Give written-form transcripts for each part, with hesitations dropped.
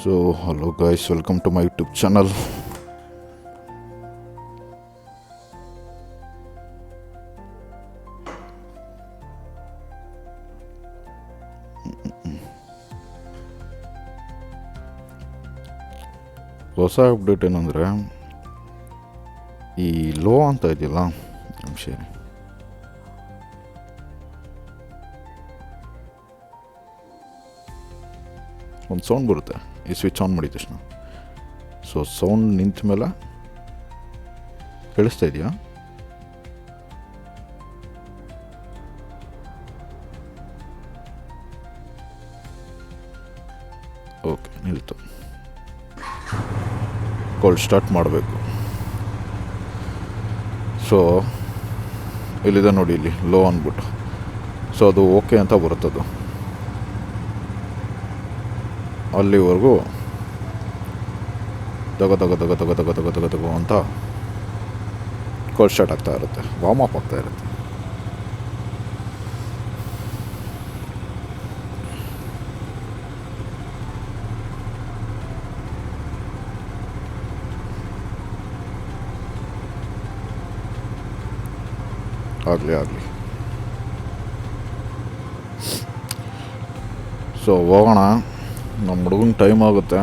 So, hello guys, welcome to my YouTube channel. ಹೊಸ update ಏನಂದರೆ ಈ ಲೋ ಅಂತ ಇದೆಯಲ್ಲ ಸರಿ ಒಂದು ಸೌಂಡ್ ಬರುತ್ತೆ ಈ ಸ್ವಿಚ್ ಆನ್ ಮಾಡಿದ ತಕ್ಷಣ. ಸೊ ಸೌಂಡ್ ನಿಂತ ಮೇಲೆ ಕೇಳಿಸ್ತಾ ಇದೆಯಾ? ಓಕೆ, ನಿಲ್ತು. ಕಾಲ್ ಸ್ಟಾರ್ಟ್ ಮಾಡಬೇಕು. ಸೊ ಇಲ್ಲಿದೆ ನೋಡಿ, ಇಲ್ಲಿ ಲೋ ಅಂದ್ಬಿಟ್ಟು. ಸೊ ಅದು ಓಕೆ ಅಂತ ಬರುತ್ತದು. ಅಲ್ಲಿವರೆಗೂ ತಗೋ ಅಂತ ಕಾಲ್ ಸ್ಟಾರ್ಟ್ ಆಗ್ತಾ ಇರುತ್ತೆ, ವಾರ್ಮ್ ಅಪ್ ಆಗ್ತಾ ಇರುತ್ತೆ. ಆಗಲಿ. ಸೊ ಹೋಗೋಣ, ನಮ್ಮ ಹುಡುಗನ ಟೈಮ್ ಆಗುತ್ತೆ.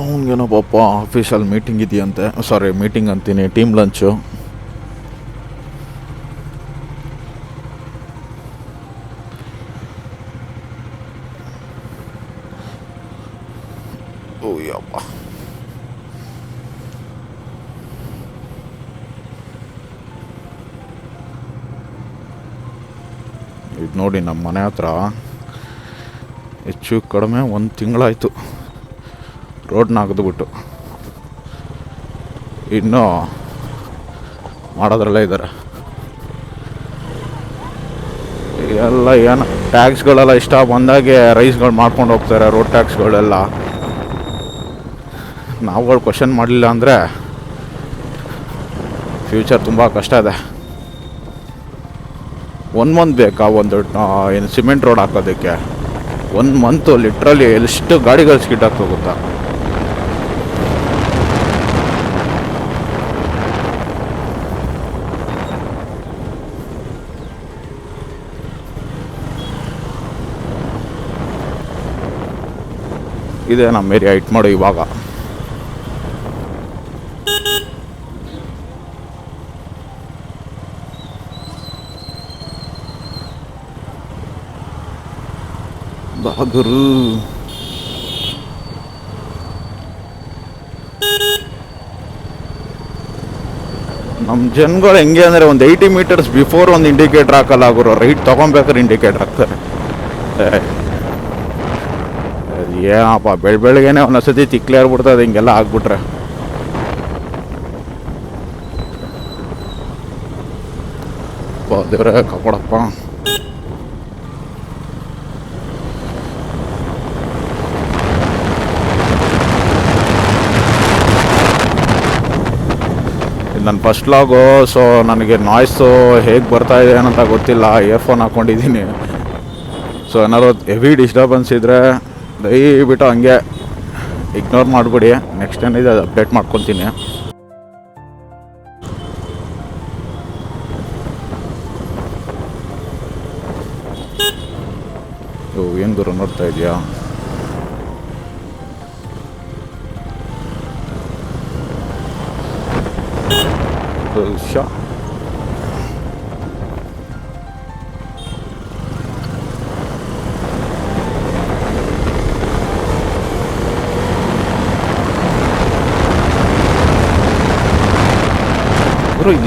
ಅವನಿಗೇನೋ ಪಾಪ ಆಫೀಸಲ್ಲಿ ಮೀಟಿಂಗ್ ಇದೆಯಂತೆ. ಮೀಟಿಂಗ್ ಅಂತೀನಿ, ಟೀಮ್ ಲಂಚು. ಓಯ್ಯಪ್ಪ, ಇದು ನೋಡಿ, ನಮ್ಮ ಮನೆ ಹತ್ರ ಹೆಚ್ಚು ಕಡಿಮೆ 1 ತಿಂಗಳಾಯಿತು ರೋಡ್ನ ಅಗದ್ಬಿಟ್ಟು. ಇನ್ನೂ ಮಾಡೋದ್ರಲ್ಲೇ ಇದ್ದಾರೆ. ಎಲ್ಲ ಏನು ಟ್ಯಾಕ್ಸ್ಗಳೆಲ್ಲ ಇಷ್ಟ ಬಂದಾಗೆ ರೈಸ್ಗಳು ಮಾಡ್ಕೊಂಡು ಹೋಗ್ತಾರೆ, ರೋಡ್ ಟ್ಯಾಕ್ಸ್ಗಳೆಲ್ಲ. ನಾವುಗಳು ಕ್ವಶನ್ ಮಾಡಲಿಲ್ಲ ಅಂದರೆ ಫ್ಯೂಚರ್ ತುಂಬ ಕಷ್ಟ ಇದೆ. 1 ಮಂತ್ ಬೇಕಾ ಒಂದು ಏನು ಸಿಮೆಂಟ್ ರೋಡ್ ಹಾಕೋದಕ್ಕೆ? 1 ಮಂತು ಲಿಟ್ರಲಿ ಎಷ್ಟು ಗಾಡಿಗಳು ಸ್ಕಿಡ್ ಆಗ್ತಾ ಹೋಗುತ್ತಾ. ಇದೆ ನಮ್ಮ ಏರಿಯಾ. ಹಿಟ್ ಮಾಡು ಇವಾಗ. ಬಾಗುರು ನಮ್ಮ ಜನಗಳು ಹೆಂಗೆ ಅಂದರೆ ಒಂದು 80 ಮೀಟರ್ಸ್ ಬಿಫೋರ್ ಒಂದು ಇಂಡಿಕೇಟ್ರ್ ಹಾಕಲ್ಲ ಗುರು. ರೈಟ್ ತೊಗೊಬೇಕಾದ್ರೆ ಇಂಡಿಕೇಟ್ರ್ ಹಾಕ್ತಾರೆ. ಏನಪ್ಪ, ಬೆಳಗ್ಗೆನೆ ಒಂದೊಂದ್ಸತಿ ತಿಕ್ಲೇ ಆಗ್ಬಿಡ್ತದೆ ಹಿಂಗೆಲ್ಲ ಆಗ್ಬಿಟ್ರೆ. ದೇವ್ರೆ ಕಾಪಾಡಪ್ಪ. ನನ್ನ ಫಸ್ಟ್ ಲಾಗು. ಸೊ ನನಗೆ ನಾಯ್ಸು ಹೇಗೆ ಬರ್ತಾ ಇದೆ ಅಂತ ಗೊತ್ತಿಲ್ಲ. ಇಯರ್ಫೋನ್ ಹಾಕ್ಕೊಂಡಿದ್ದೀನಿ. ಸೊ ಏನಾದ್ರು ಹೆವಿ ಡಿಸ್ಟರ್ಬೆನ್ಸ್ ಇದ್ದರೆ ದಯವಿಟ್ಟು ಹಂಗೆ ಇಗ್ನೋರ್ ಮಾಡಿಬಿಡಿ. ನೆಕ್ಸ್ಟ್ ಏನಿದೆ ಅದು ಅಪ್ಡೇಟ್ ಮಾಡ್ಕೊತೀನಿ. ಏನು ಗುರು ನೋಡ್ತಾ ಇದೆಯಾ? ಶಾ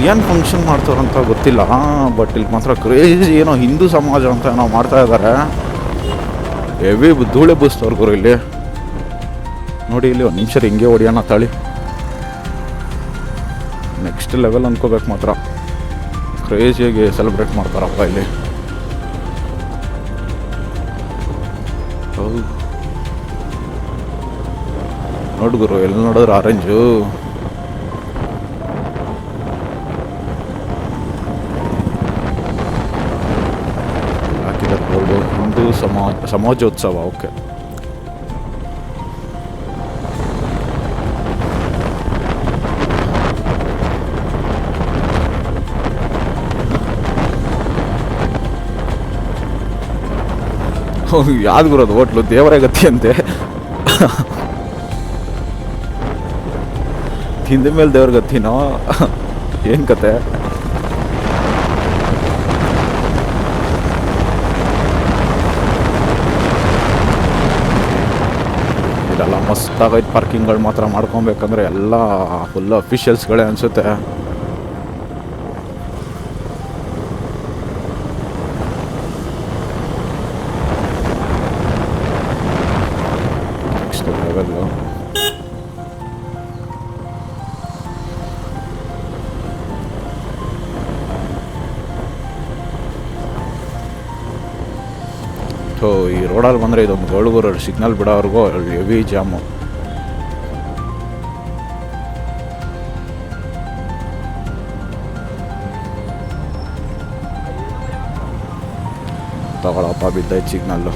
ಏನು ಫಂಕ್ಷನ್ ಮಾಡ್ತಾರಂತ ಗೊತ್ತಿಲ್ಲ, ಬಟ್ ಇಲ್ಲಿ ಮಾತ್ರ ಕ್ರೇಜಿ ಏನೋ ಹಿಂದೂ ಸಮಾಜ ಅಂತ ಏನೋ ಮಾಡ್ತಾ ಇದ್ದಾರೆ. ಹೆವಿ ಧೂಳೆ ಬೂಸ್ತವ್ರು ಗುರು ಇಲ್ಲಿ ನೋಡಿ. ಇಲ್ಲಿ 1 ನಿಮಿಷ ಹಿಂಗೆ ಹೊಡಿಯೋಣ ತಾಳಿ. ನೆಕ್ಸ್ಟ್ ಲೆವೆಲ್ ಅಂದ್ಕೋಬೇಕು ಮಾತ್ರ. ಕ್ರೇಜಿಯಾಗಿ ಸೆಲೆಬ್ರೇಟ್ ಮಾಡ್ತಾರಪ್ಪ ಇಲ್ಲಿ. ಹೌದು ನೋಡ್ಗುರು, ಎಲ್ಲಿ ನೋಡಿದ್ರು ಆರೆಂಜು. ಹಾಕಿದ್ದಾರೆ ಬೋರ್ಡು, ಹಿಂದೂ ಸಮಾಜೋತ್ಸವ. ಓಕೆ, ಯಾವ್ದು ಬರೋದು ಹೋಟ್ಲು ದೇವರೇ ಗತಿ ಅಂತೆ. ತಿಂದ ಮೇಲೆ ದೇವ್ರ ಗತಿನೋ ಏನು ಕತೆ? ಇದೆಲ್ಲ ಮಸ್ತಾಗೈತೆ. ಪಾರ್ಕಿಂಗ್ಗಳು ಮಾತ್ರ ಮಾಡ್ಕೊಬೇಕಂದ್ರೆ ಎಲ್ಲ ಫುಲ್ ಅಫಿಷಿಯಲ್ಸ್ಗಳೇ ಅನಿಸುತ್ತೆ. Next level. ಸೊ ಈ ರೋಡಲ್ಲಿ ಬಂದರೆ ಇದೊಂದು ಗೋಳುಗೂರು ಸಿಗ್ನಲ್ ಬಿಡೋವ್ರಿಗೂ ಹೆವಿ ಜಾಮು. ತಗೊಳಪ್ಪ ಬಿದ್ದೈತೆ ಸಿಗ್ನಲ್ಲು.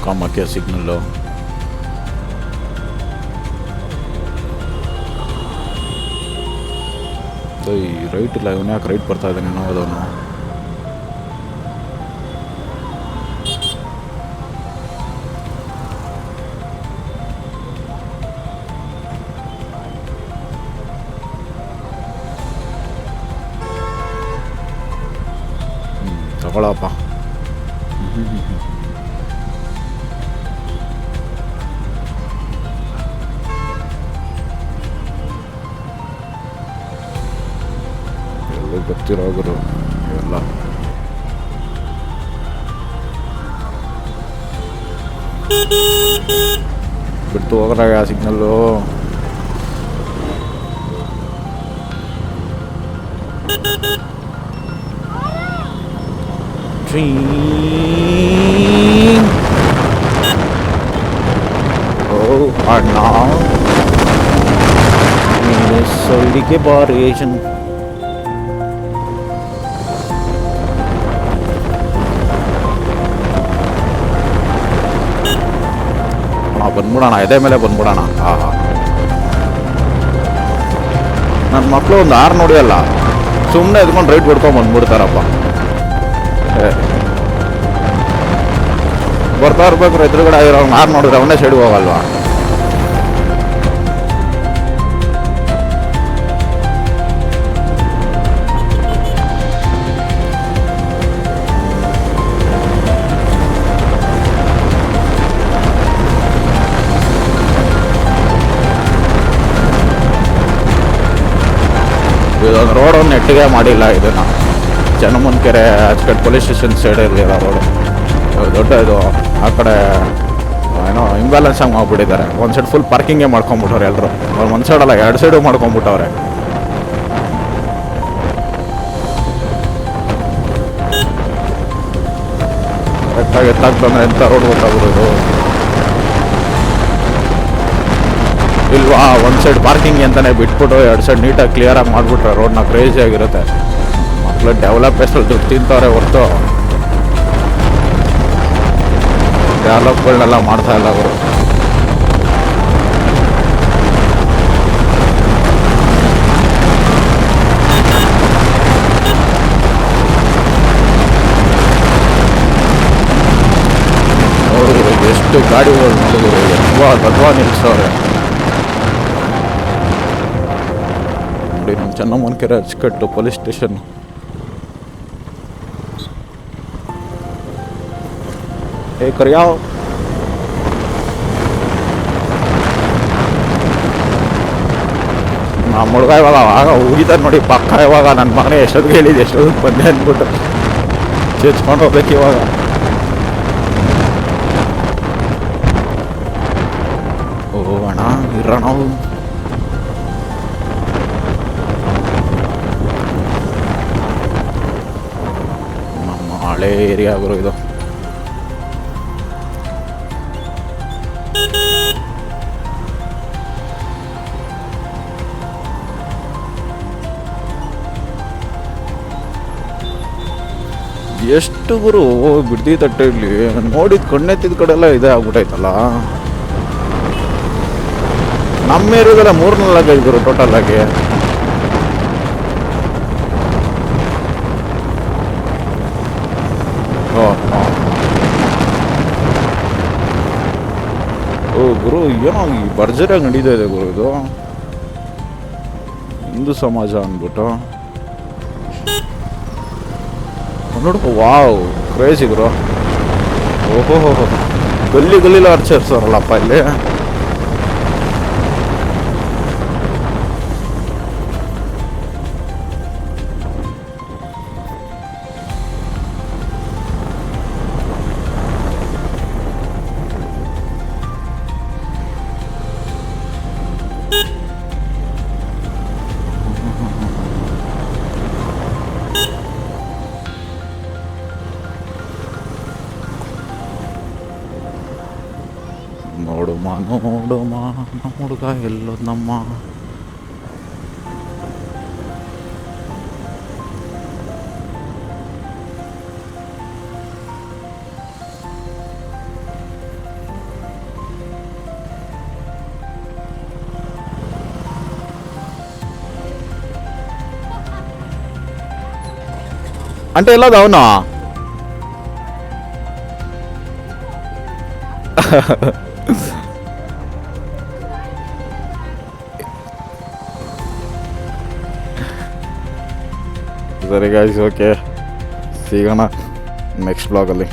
ಕಾಮಾಖ್ಯ ಸಿಗ್ನಲ್ಲು. ಈ ರೈಟ್ ಇಲ್ಲ, ಇವನು ಯಾಕೆ ರೈಟ್ ಬರ್ತಾ ಇದ್ದಾನೆ ನೋದವನು? ತಗೊಳಪ್ಪ. ಗೊತ್ತಿರೋರು ಇವೆಲ್ಲ. ಬಿಟ್ಟು ಹೋಗ್ರಾಗ ಸಿಗ್ನಲ್ಲು. ಅಣ್ಣ ಸೊಳ್ಳಿಗೆ ಬಾರೇಷನ್. ಬಂದ್ಬಿಡೋಣ, ಎದೆ ಮೇಲೆ ಬಂದ್ಬಿಡೋಣ. ನನ್ನ ಮಕ್ಕಳು ಒಂದು ಆರು ನೋಡಿಯಲ್ಲ, ಸುಮ್ಮನೆ ಎದ್ಕೊಂಡು ರೈಟ್ ಹೊಡ್ಕೊಂಡು ಬಂದ್ಬಿಡ್ತಾರಪ್ಪ. ಬರ್ತಾ ಇರ್ಬೇಕು, ಎದುರುಗಡೆ ಆಗಿರೋ ಆರು ನೋಡಿದ್ರೆ ಅವನೇ ಸೈಡ್ಗೆ ಹೋಗಲ್ವಾ? ಇದೊಂದು ರೋಡನ್ನು ನೆಟ್ಟಿಗೆ ಮಾಡಿಲ್ಲ. ಇದನ್ನು ಚನ್ನಮ್ಮನಕೆರೆ ಅಚ್ಕಟ್ ಪೊಲೀಸ್ ಸ್ಟೇಷನ್ ಸೈಡಲ್ಲಿ ಇರೋ ರೋಡು ದೊಡ್ಡ ಇದು. ಆ ಕಡೆ ಏನೋ ಇಂಬ್ಯಾಲೆನ್ಸ್ ಆಗಿ ಮಾಡ್ಬಿಟ್ಟಿದ್ದಾರೆ. ಒಂದು ಸೈಡ್ ಫುಲ್ ಪಾರ್ಕಿಂಗೇ ಮಾಡ್ಕೊಂಬಿಟ್ಟವ್ರೆ ಎಲ್ಲರೂ. ಅವ್ರು ಒಂದು ಸೈಡಲ್ಲ, ಎರಡು ಸೈಡು ಮಾಡ್ಕೊಂಬಿಟ್ಟವ್ರೆ. ಕರೆಕ್ಟಾಗಿ ಎತ್ತಾಗಿ ಬಂದರೆ ಎಂಥ ರೋಡ್ ಗೊತ್ತಾಗ್ಬಿಡೋದು ಇಲ್ವಾ? ಒಂದು ಸೈಡ್ ಪಾರ್ಕಿಂಗ್ ಅಂತಲೇ ಬಿಟ್ಬಿಟ್ಟು ಎರಡು ಸೈಡ್ ನೀಟಾಗಿ ಕ್ಲಿಯರಾಗಿ ಮಾಡಿಬಿಟ್ರೆ ರೋಡ್ನ ಕ್ರೇಜಿ ಆಗಿರುತ್ತೆ. ಮಕ್ಕಳು ಡೆವಲಪ್ಮೆಂಟಲ್ಲಿ ದುಡ್ಡು ತಿಂತವ್ರೆ ಹೊರತು ಡೆವಲಪ್ಗಳನ್ನೆಲ್ಲ ಮಾಡ್ತಾ ಇಲ್ಲ ಅವರು. ಎಷ್ಟು ಗಾಡಿಗಳು ನೋಡಿದ್ರು ತತ್ವ ನಿಲ್ಲಿಸೋರೆ ನೋಡಿ. ನಮ್ಮ ಚನ್ನಮ್ಮನಕೆರೆ ಅಚ್ಚುಕಟ್ಟು ಪೊಲೀಸ್ ಸ್ಟೇಷನ್. ಏ ಕರಿಯಾವ್, ನಮ್ಮ ಹುಡುಗ ಇವಾಗ ಆಗ ಹೋಗಿದ್ದಾರೆ ನೋಡಿ ಪಕ್ಕ. ಇವಾಗ ನನ್ನ ಮಗನೇ ಎಷ್ಟೊತ್ತಿಗೆ ಹೇಳಿದೆ, ಎಷ್ಟೊತ್ತಿಗೆ ಬಂದೆ ಅಂದ್ಬಿಟ್ಟು ಚೇಚ್ಕೊಂಡು ಹೋಗ್ಬೇಕು ಇವಾಗ. ಓ ಅಣ್ಣ ಇರೋಣ. ನಮ್ಮ ಹಳೆ ಏರಿಯಾ ಗುರು ಇದು. ಎಷ್ಟು ಗುರು ಬಿಡ್ದಿ ತಟ್ಟೆಯಲ್ಲಿ ನೋಡಿದ ಕಣ್ಣೆತ್ತಿದ ಕಡೆ ಎಲ್ಲ ಇದೇ ಆಗ್ಬಿಟ್ಟೈತಲ್ಲ. ನಮ್ಮ ಏರಿಯಾದಲ್ಲ 3-4 ಗುರು ಟೋಟಲ್ ಆಗಿ. ಓ ಗುರು ಏನೋ ಈ ಭರ್ಜರಿಯಾಗಿ ನಡೀತಾ ಇದೆ ಗುರು ಇದು ಹಿಂದೂ ಸಮಾಜ ಅಂದ್ಬಿಟ್ಟು. ನೋಡ್ಕೊ ವಾವ್ ಕ್ರೇಜಿ ಗುರು. ಓಹೋ ಗಲ್ಲಿಲ್ಲ ಆಚರಿಸೋರಲ್ಲಪ್ಪ ಇಲ್ಲಿ. ನೋಡುಮ ನಮ್ಮ ಹುಡುಗ ಎಲ್ಲೋ ನಮ್ಮ. అంటే ಎಲ್ಲದ ಅವನು ಸರಿ ಗಾಯ್ಸ್, ಓಕೆ ಸಿಗೋಣ ನೆಕ್ಸ್ಟ್ ಬ್ಲಾಗಲ್ಲಿ.